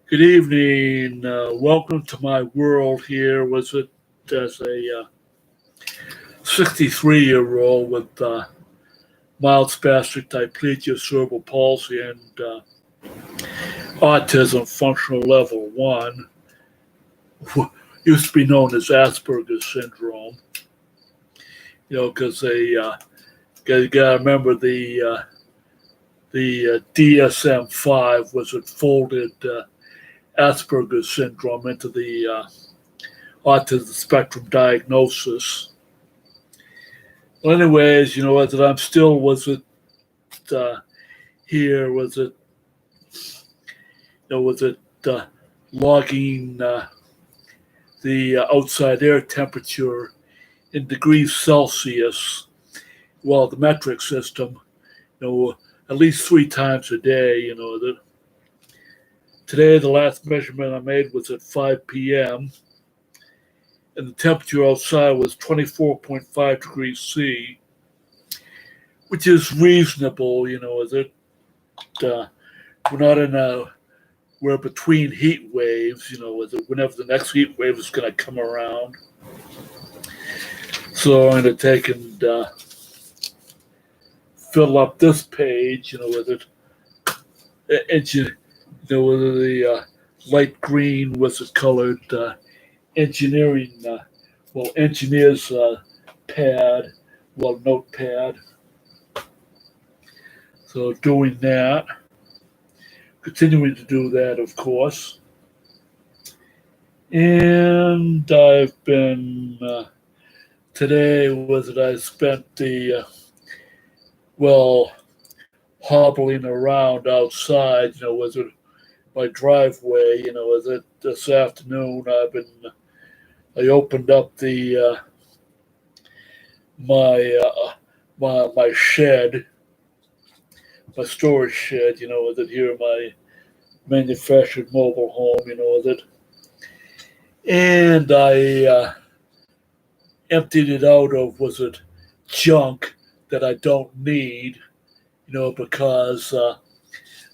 Good evening. Welcome to my world here. Was it as a 63-year-old with mild spastic diplegia, cerebral palsy, and autism functional level 1, used to be known as Asperger's syndrome. Because they got to remember the DSM-5 was it folded Asperger's syndrome into the autism spectrum diagnosis. Well, anyways, as I'm still here, logging the outside air temperature in degrees Celsius, well, the metric system, at least 3 times a day, Today, the last measurement I made was at 5 p.m., and the temperature outside was 24.5 degrees C, which is reasonable, we're between heat waves, whenever the next heat wave is going to come around. So I'm going to take and fill up this page, with the light green with the colored engineer's notepad. So doing that, continuing to do that, of course. And I've been, today I spent the, hobbling around outside, my driveway, this afternoon I opened up the my shed, my storage shed, here in my manufactured mobile home, and I emptied it out of junk that I don't need, because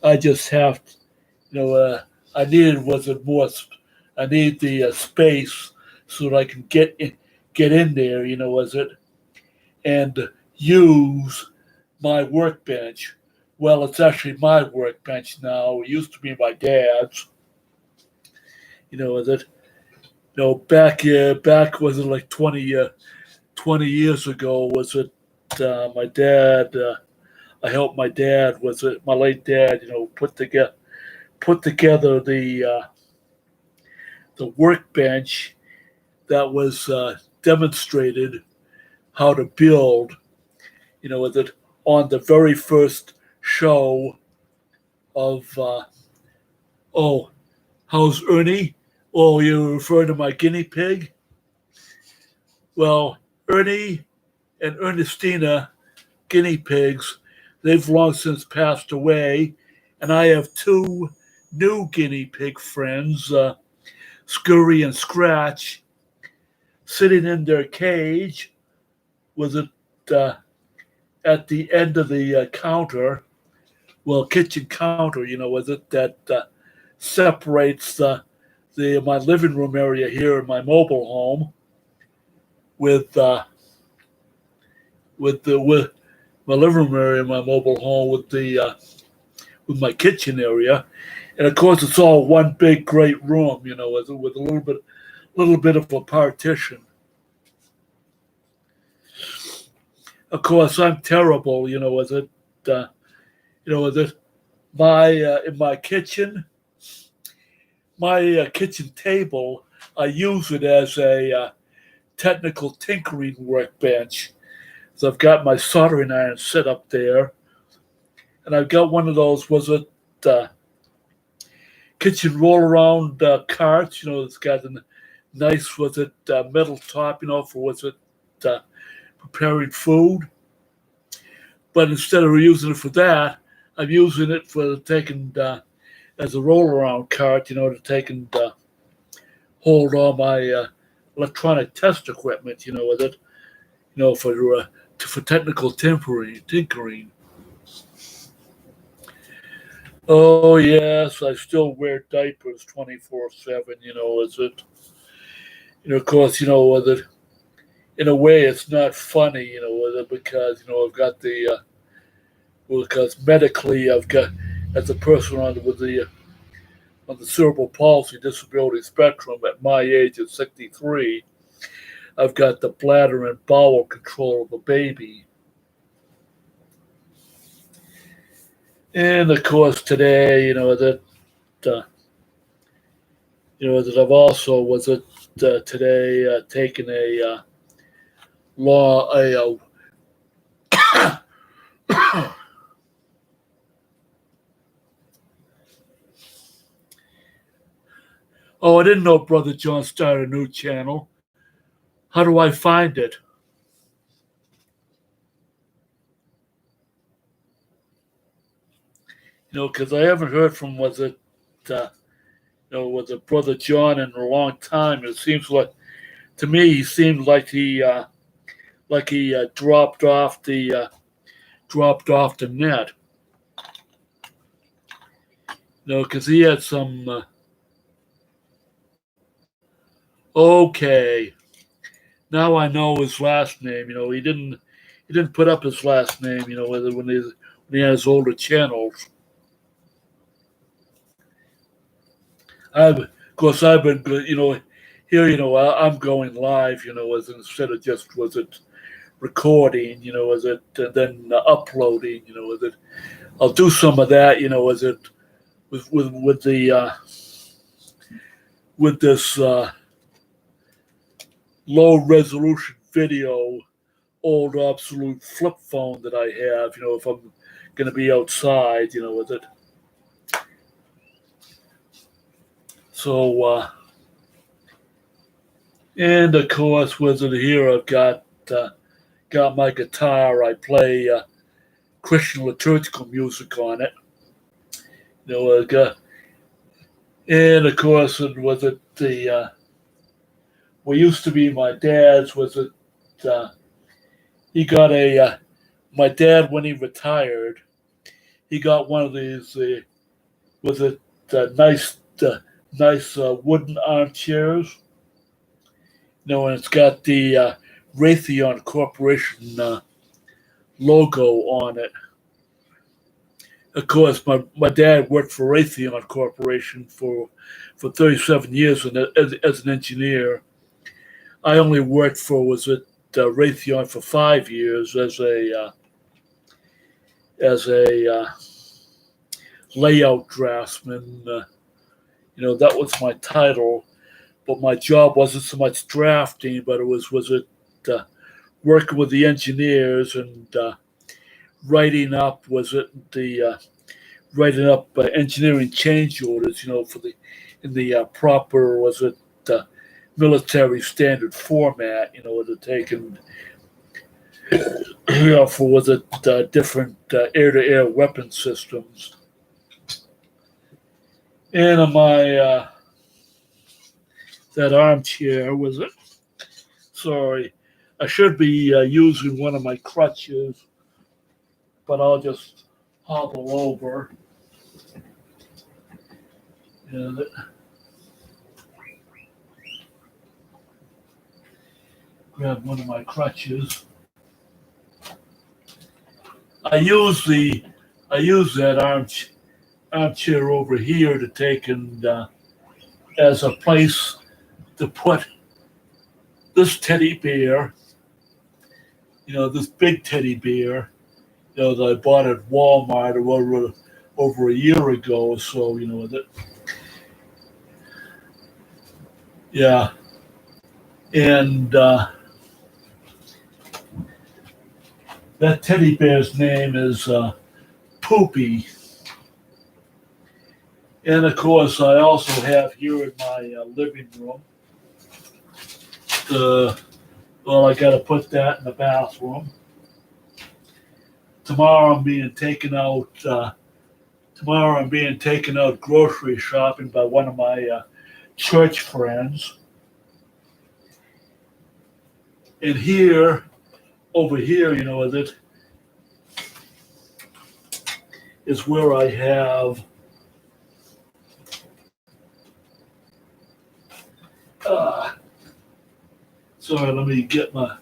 I just have to. I needed I need the space so that I can get in there, and use my workbench. Well, it's actually my workbench now. It used to be my dad's. Back was it like 20 years ago? My dad? I helped my dad. My late dad? Put together the workbench that was demonstrated how to build, on the very first show of, how's Ernie? Oh, you're referring to my guinea pig? Well, Ernie and Ernestina, guinea pigs, they've long since passed away, and I have 2 new guinea pig friends, Scurry and Scratch, sitting in their cage at the end of the counter, kitchen counter, that separates my living room area here in my mobile home with my living room area in my mobile home with my kitchen area. And of course, it's all one big great room, with a little bit of a partition. Of course, I'm terrible, in my kitchen, my kitchen table, I use it as a technical tinkering workbench. So I've got my soldering iron set up there, and I've got one of those kitchen roll-around carts, it's got a nice, metal top, for preparing food. But instead of using it for that, I'm using it for taking, as a roll-around cart, to take and hold all my electronic test equipment, for technical tinkering. Oh yes, I still wear diapers 24/7. Is it? Of course, that in a way it's not funny. With it because I've got because medically I've got as a person on the cerebral palsy disability spectrum at my age of 63, I've got the bladder and bowel control of a baby. And of course, today, uh, that I've also was it today taken a law a oh, I didn't know Brother John started a new channel. How do I find it? Because I haven't heard from uh, was it Brother John in a long time. It seems like to me he seemed like he dropped off the net. Because he had some. Okay, now I know his last name. He didn't put up his last name. When he had his older channels. Of course, I've been here. I'm going live. As instead of just was it recording. As it and then uploading. As it I'll do some of that. As it with the with this low resolution video old absolute flip phone that I have, if I'm going to be outside, with it. So, and of course, with it here, I've got my guitar. I play Christian liturgical music on it. And of course, and was it what used to be my dad's? Was it he got my dad when he retired? He got one of these. Was it nice wooden armchairs? And it's got the Raytheon Corporation logo on it. Of course, my dad worked for Raytheon Corporation for 37 years as an engineer. I only worked for was it Raytheon for 5 years as a layout draftsman. That was my title, but my job wasn't so much drafting, but it was it working with the engineers and writing up was it the writing up engineering change orders, for the in the proper was it military standard format, to take and for was it different air-to-air weapon systems. And on my that armchair was it? Sorry, I should be using one of my crutches, but I'll just hobble over. And grab one of my crutches. I use that armchair over here to take and as a place to put this teddy bear. This big teddy bear. That I bought at Walmart over a year ago. So that yeah, and that teddy bear's name is Poopy. And of course, I also have here in my living room. Well, I got to put that in the bathroom. Tomorrow I'm being taken out. Tomorrow I'm being taken out grocery shopping by one of my church friends. And over here, that is where I have Uh, sorry, let me get my.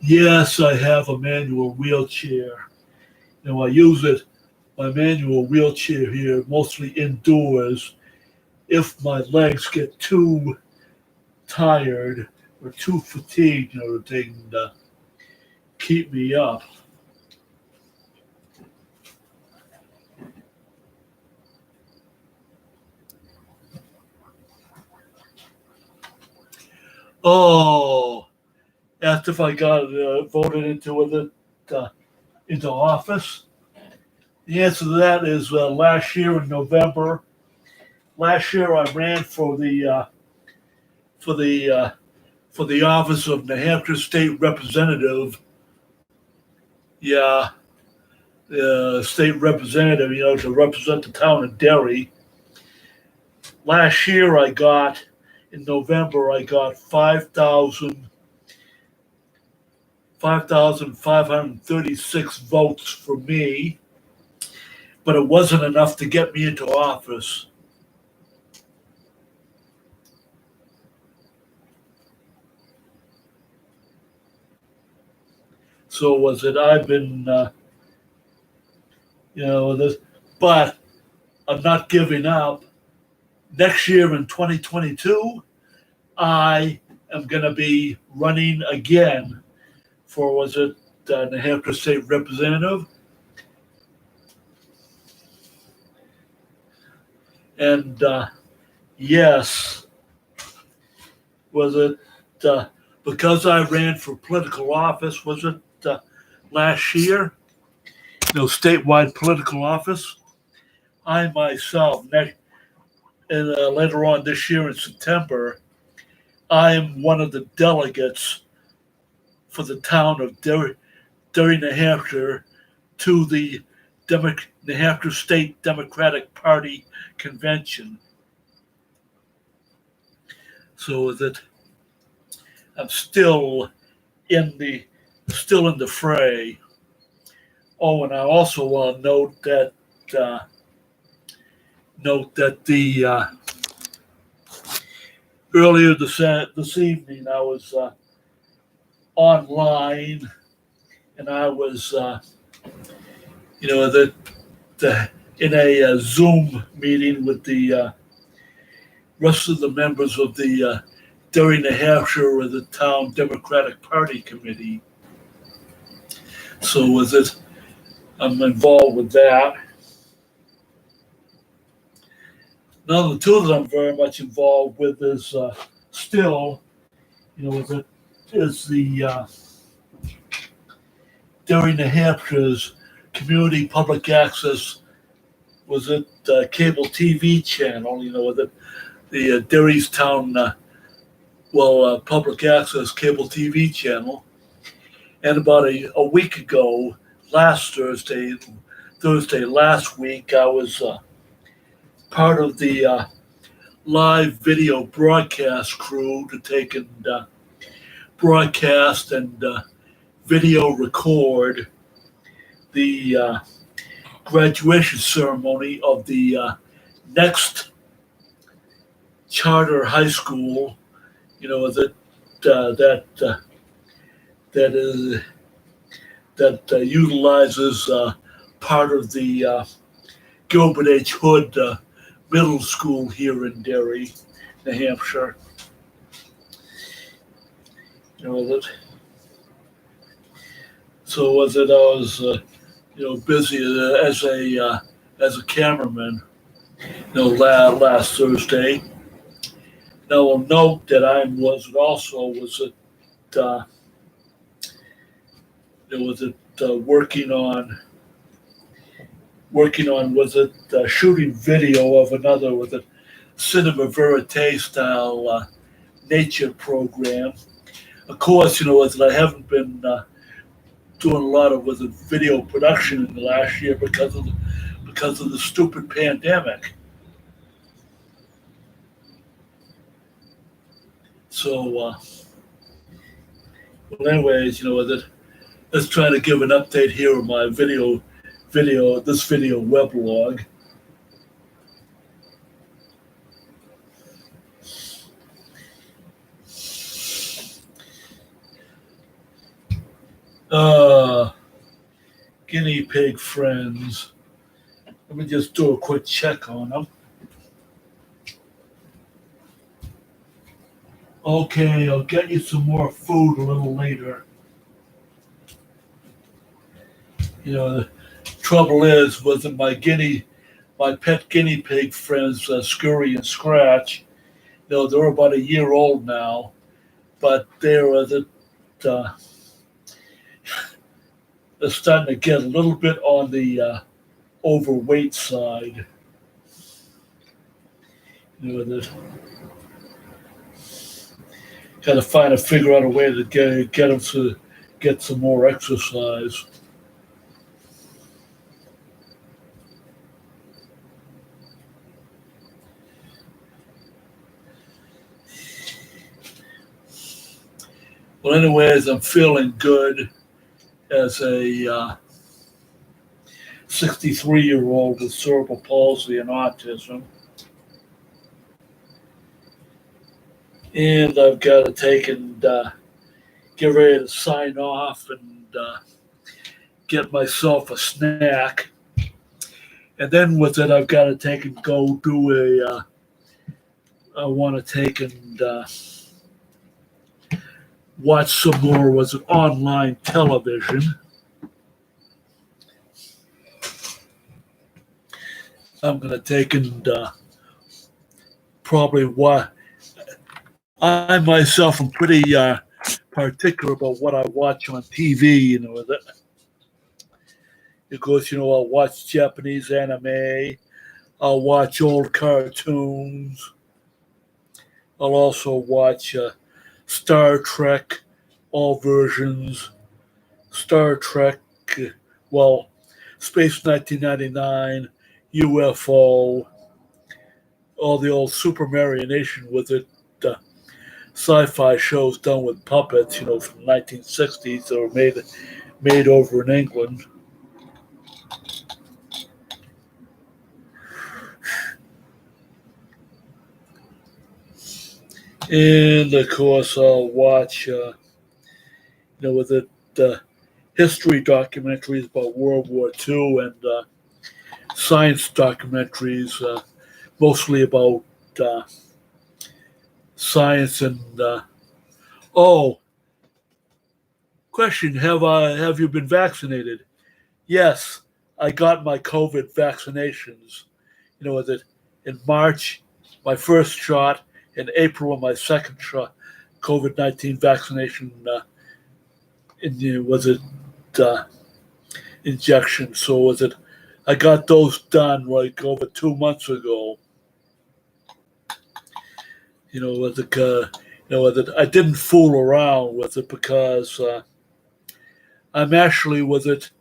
Yes, I have a manual wheelchair. I use it, my manual wheelchair here, mostly indoors. If my legs get too tired or too fatigued, they can keep me up. Oh, after if I got voted into office, the answer to that is last year in November. Last year I ran for the uh, for the office of New Hampshire State Representative. Yeah, state representative. To represent the town of Derry. Last year I got in November I got 5,536 votes for me, but it wasn't enough to get me into office. So was it? I've been, this, but I'm not giving up. Next year in 2022, I am going to be running again for New Hampshire State Representative, and yes, was it because I ran for political office? Was it last year? Statewide political office. I myself, and later on this year in September, I am one of the delegates for the town of Derry, New Hampshire, to the New Hampshire State Democratic Party convention. So that I'm in the still in the fray. Oh, and I also want to note that the earlier this evening I was online, and I was the in a Zoom meeting with the rest of the members of the Derry, New Hampshire, or the town Democratic Party committee. So I'm involved with that. Now the two that I'm very much involved with is still, is the Derry, New Hampshire's community public access cable TV channel. The Derry's town public access cable TV channel. And about a week ago, Thursday last week, I was part of the live video broadcast crew to take and broadcast and video record the graduation ceremony of the next charter high school. That utilizes part of the Gilbert H. Hood Middle School here in Derry, New Hampshire. So I was busy as a cameraman. Last Thursday. Now I'll note that I was working on shooting video of another cinema verite style nature program. Of course, I haven't been doing a lot of video production in the last year because of the stupid pandemic. So, anyways, Let's try to give an update here on my this video weblog. Guinea pig friends. Let me just do a quick check on them. Okay, I'll get you some more food a little later. You know, the trouble is with my pet guinea pig friends, Scurry and Scratch. You know, they're about a year old now, but they're starting to get a little bit on the overweight side. You know, got to figure out a way to get them to get some more exercise. Well, anyways, I'm feeling good as a 63-year-old with cerebral palsy and autism. And I've got to take and get ready to sign off and get myself a snack. And then with it, I've got to take and go do I want to take and watch some more online television. I'm going to take and probably what I myself am pretty particular about what I watch on TV. You know, because I'll watch Japanese anime, I'll watch old cartoons, I'll also watch Star Trek, all versions, Star Trek, well, Space 1999, UFO, all the old Super Marionation with it, sci-fi shows done with puppets, from the 1960s that were made over in England. And of course, I'll watch, with it, history documentaries about World War II and science documentaries, mostly about science and question: have you been vaccinated? Yes, I got my COVID vaccinations. With it in March, my first shot. In April, my second shot, COVID-19 vaccination. Injection? So I got those done like over 2 months ago. I didn't fool around with it because I'm actually with it.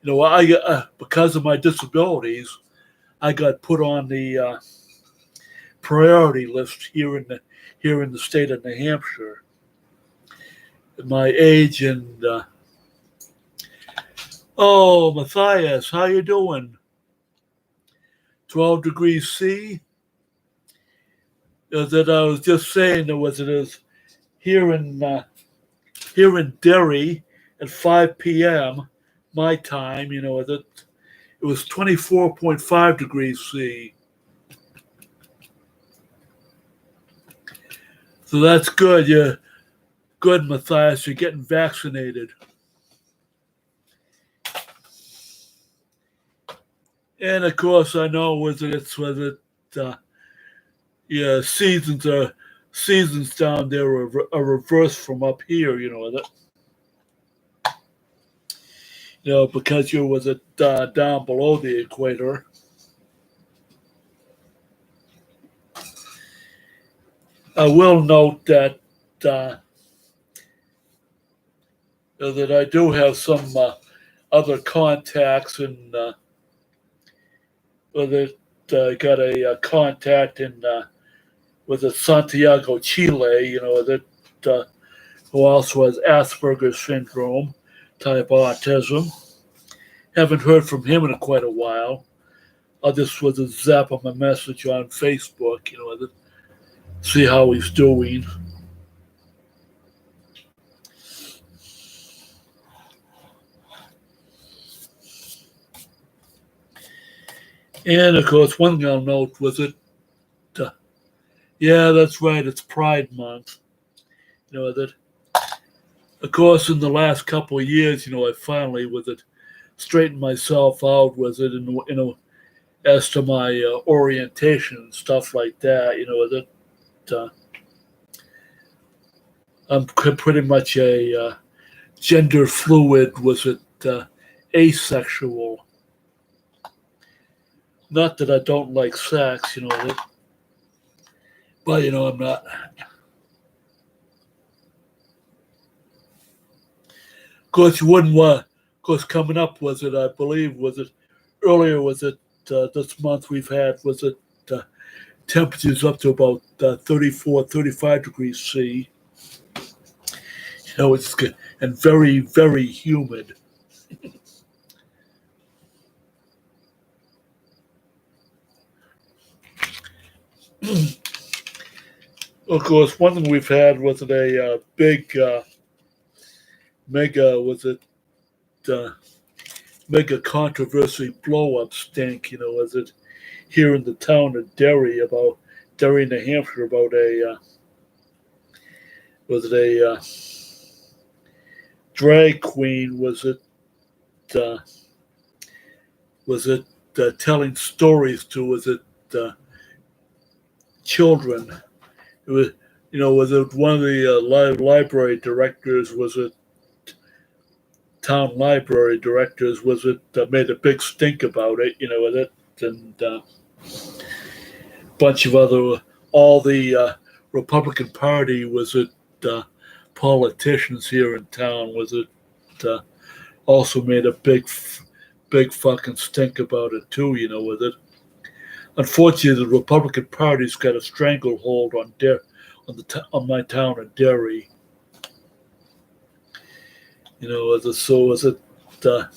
I because of my disabilities, I got put on the priority list here in the state of New Hampshire. My age and Matthias, how you doing? 12 degrees C. That I was just saying there was it is here in Derry at 5 p.m. my time. That it was 24.5 degrees C. So that's good. You're good, Matthias. You're getting vaccinated. And of course, I know seasons down there are reversed from up here. Because you down below the equator. I will note that I do have some other contacts and got a contact in Santiago, Chile. Who also has Asperger's syndrome. type autism. Haven't heard from him in quite a while. I just was a zap him a message on Facebook, to see how he's doing. And of course, one thing I'll note was uh, yeah, that's right, it's Pride Month. That of course in the last couple of years, I finally straightened myself out with it, and as to my orientation and stuff like that. That I'm pretty much a gender fluid. Asexual? Not that I don't like sex, but I'm not. Of course, you wouldn't want. Of course, coming up I believe earlier this month we've had uh, temperatures up to about 34, 35 degrees C. It's good and very, very humid. Of course, one thing we've had was a big mega uh, mega controversy blow up stink. Here in the town of Derry, New Hampshire, about a drag queen? Uh, was it telling stories to? Uh, children? It was, was it one of the library directors? Was it town library directors? Was it made a big stink about it? With it and bunch of other all the Republican Party politicians here in town uh, also made a big fucking stink about it too. With it. Unfortunately, the Republican Party's got a stranglehold on my town of Derry. Uh,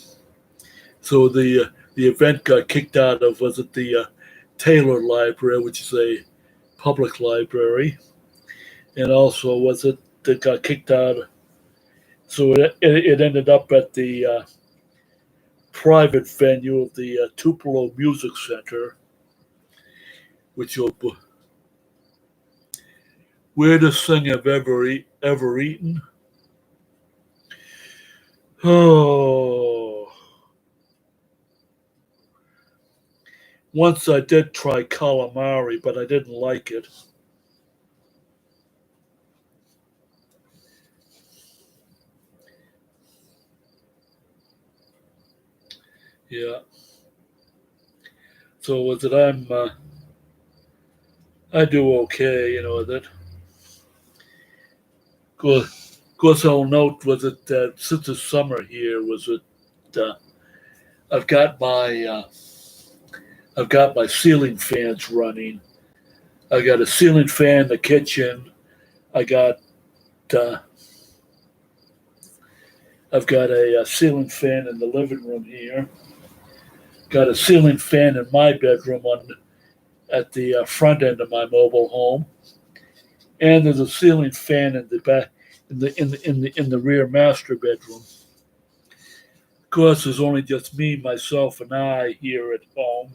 so the event got kicked out of the Taylor Library, which is a public library, and also that got kicked out. So it ended up at the private venue of the Tupelo Music Center, which will weirdest thing I've ever eaten. Oh, once I did try calamari, but I didn't like it. Yeah. So I do okay, with it. Of course, I'll note that since it's summer here, uh, I've got my ceiling fans running. I got a ceiling fan in the kitchen. I got uh, I've got a ceiling fan in the living room here. Got a ceiling fan in my bedroom at the front end of my mobile home, and there's a ceiling fan in the back in the rear master bedroom. Of course, there's only just me, myself, and I here at home.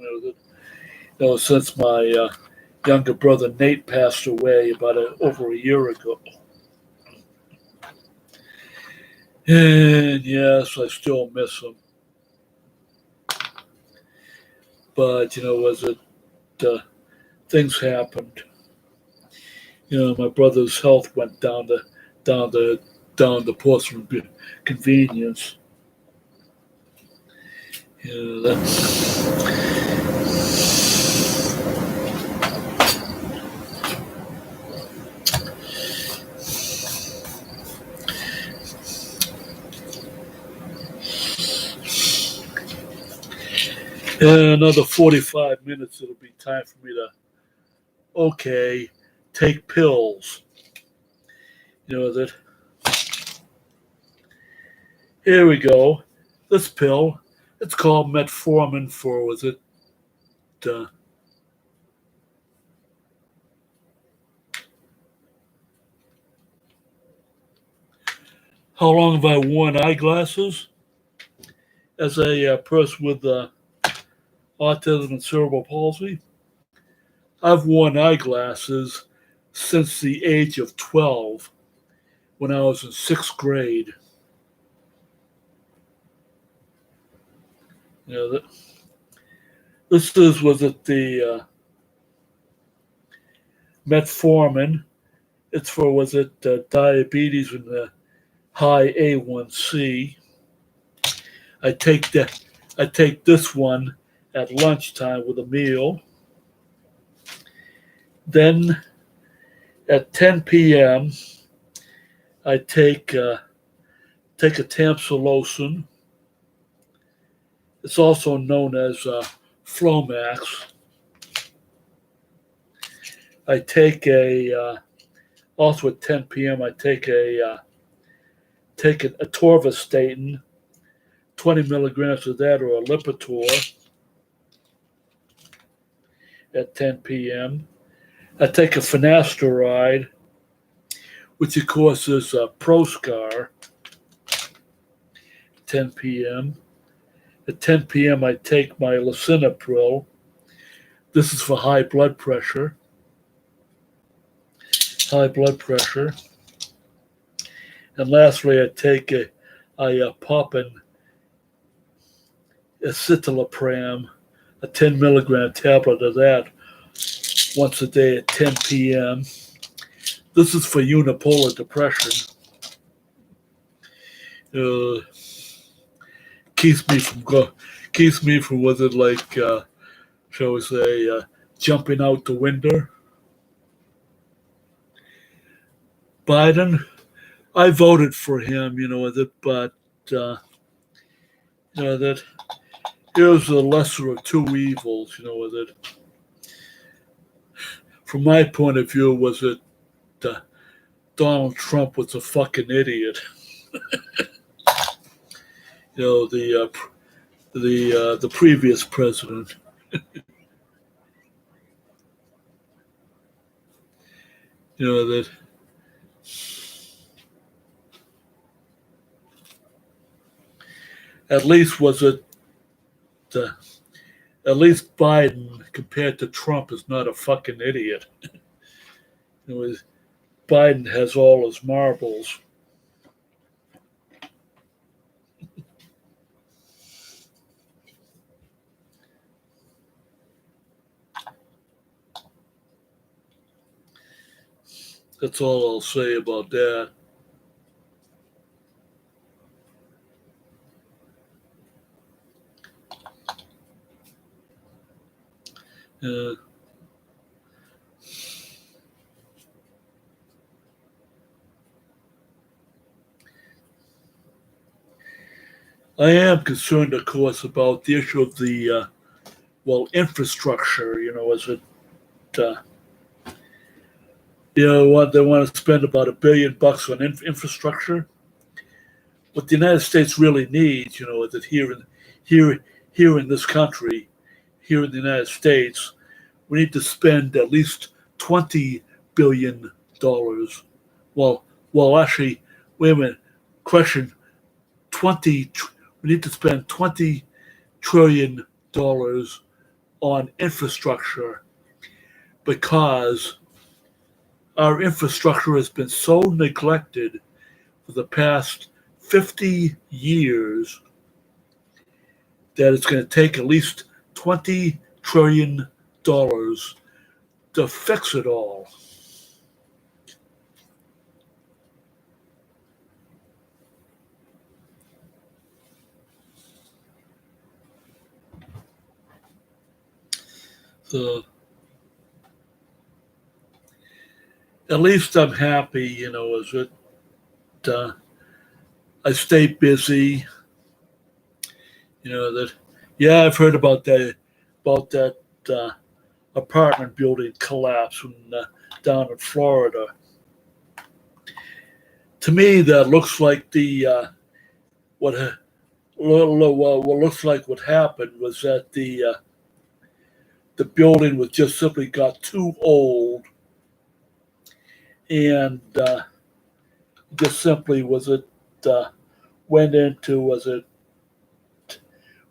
Since my younger brother Nate passed away about over a year ago. And yes, I still miss him. But uh, things happened. My brother's health went down the down the porcelain convenience. That's another 45 minutes. It'll be time for me to take pills. That Here we go. This pill, it's called metformin for, was it, uh, how long have I worn eyeglasses? As a person with autism and cerebral palsy, I've worn eyeglasses since the age of 12 when I was in sixth grade. You know, this is, was it the metformin? It's for, was it diabetes and the high A1C? I take that. I take this one at lunchtime with a meal. Then at 10 p.m., I take a tamsulosin. It's also known as Flomax. I take also at 10 p.m. I take a atorvastatin, 20 milligrams of that, or a Lipitor at 10 p.m. I take a finasteride, which of course is Proscar, 10 p.m. At 10 p.m. I take my lisinopril. This is for high blood pressure. High blood pressure. And lastly, I pop an escitalopram, a 10 milligram tablet of that once a day at 10 p.m. This is for unipolar depression. Keeps me from was it like shall we say jumping out the window. Biden, I voted for him, but that here's the lesser of two evils, from my point of view, was it Donald Trump was a fucking idiot. The previous president. That at least was it at least Biden compared to Trump is not a fucking idiot. Biden has all his marbles. That's all I'll say about that. Uh, I am concerned, of course, about the issue of the infrastructure. As it what they want to spend about $1 billion on infrastructure. What the United States really needs, is that here in this country, here in the United States, we need to spend at least $20 billion. Well, actually, wait a minute. Question: 20. We need to spend $20 trillion on infrastructure because our infrastructure has been so neglected for the past 50 years that it's going to take at least $20 trillion to fix it all. So at least I'm happy, as it I stay busy. That I've heard about that apartment building collapse down in Florida. To me, that looks like what looks like what happened was that the building was just simply got too old, and just simply uh, went into was it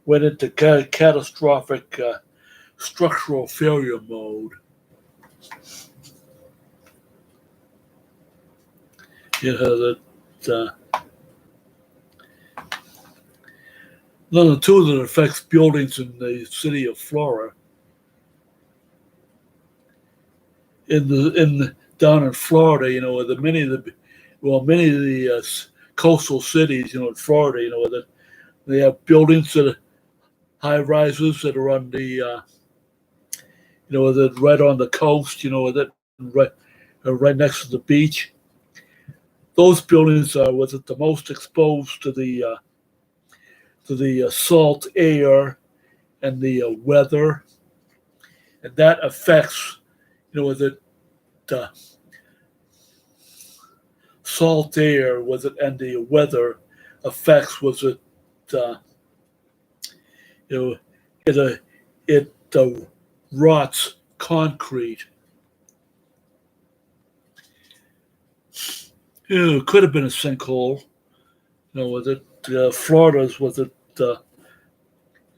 went into catastrophic structural failure mode. You know that number two, that affects buildings in the city of Florida. Down in Florida, the many of the coastal cities, in Florida, that they have buildings that are high rises that are on the that right on the coast, that right next to the beach. Those buildings are was it the most exposed to the salt air and the weather, and that affects the uh, salt air was it and the weather affects was it uh, you know it rots concrete. It could have been a sinkhole. Was it Florida's was it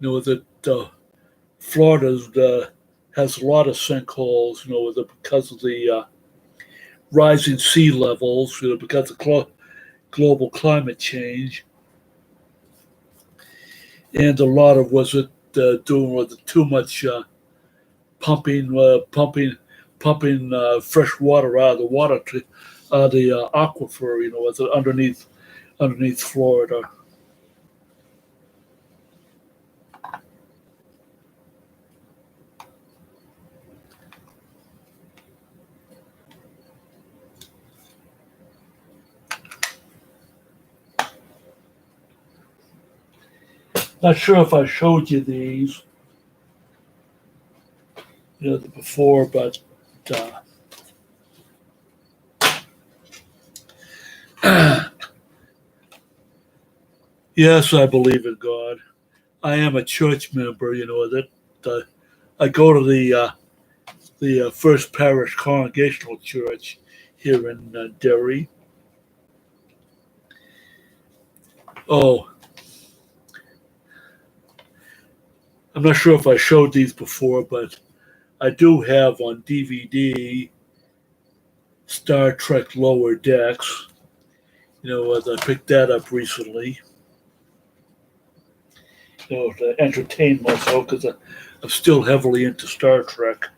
was it Florida's has a lot of sinkholes. Was it because of the rising sea levels? Because of global climate change, and a lot of was it doing was it too much pumping fresh water out of the aquifer. Was it underneath Florida? Not sure if I showed you these, before, but yes, I believe in God. I am a church member. That I go to the First Parish Congregational Church here in Derry. Oh, I'm not sure if I showed these before, but I do have on DVD Star Trek Lower Decks. As I picked that up recently. To entertain myself because I'm still heavily into Star Trek.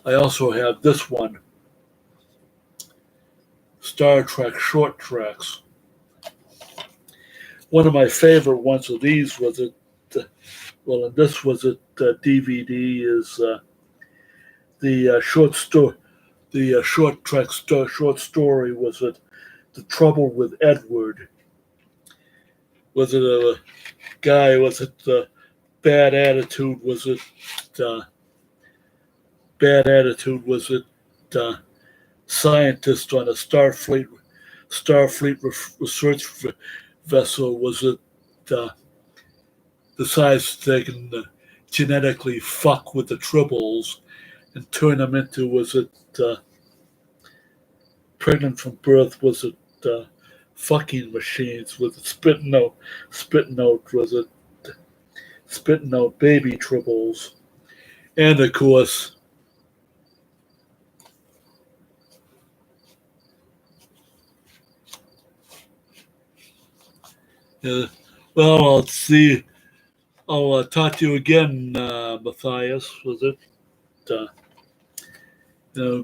I also have this one, Star Trek Short Tracks. One of my favorite ones of these was it. And this was it. DVD is the short story. The short story was it. The Trouble with Edward. Was it a guy? Was it bad attitude? Was it bad attitude? Was it scientist on a Starfleet research vessel? Was it decides they can genetically fuck with the tribbles and turn them into? Was it pregnant from birth? Was it fucking machines? Was it spitting out? Was it spitting out baby tribbles? And of course, well, let's see. I'll talk to you again, Matthias. Was it?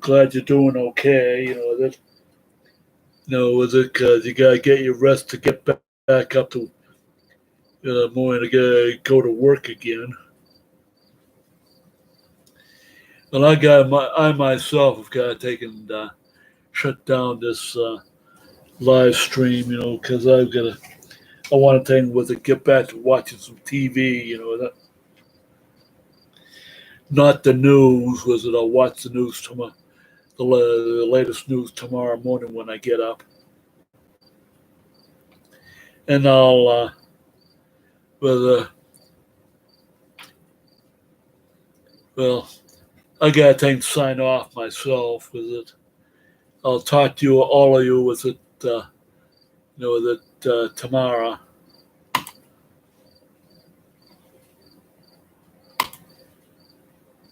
Glad you're doing okay. That. Was it because you gotta get your rest to get back up to morning to go to work again? Well, I myself have got to take and shut down this live stream, because I want to take with it, get back to watching some TV, not the news. Was it? I'll watch the news tomorrow, the latest news tomorrow morning when I get up. and I'll with well, I gotta take sign off myself with it. I'll talk to you all of you with it, with it tomorrow.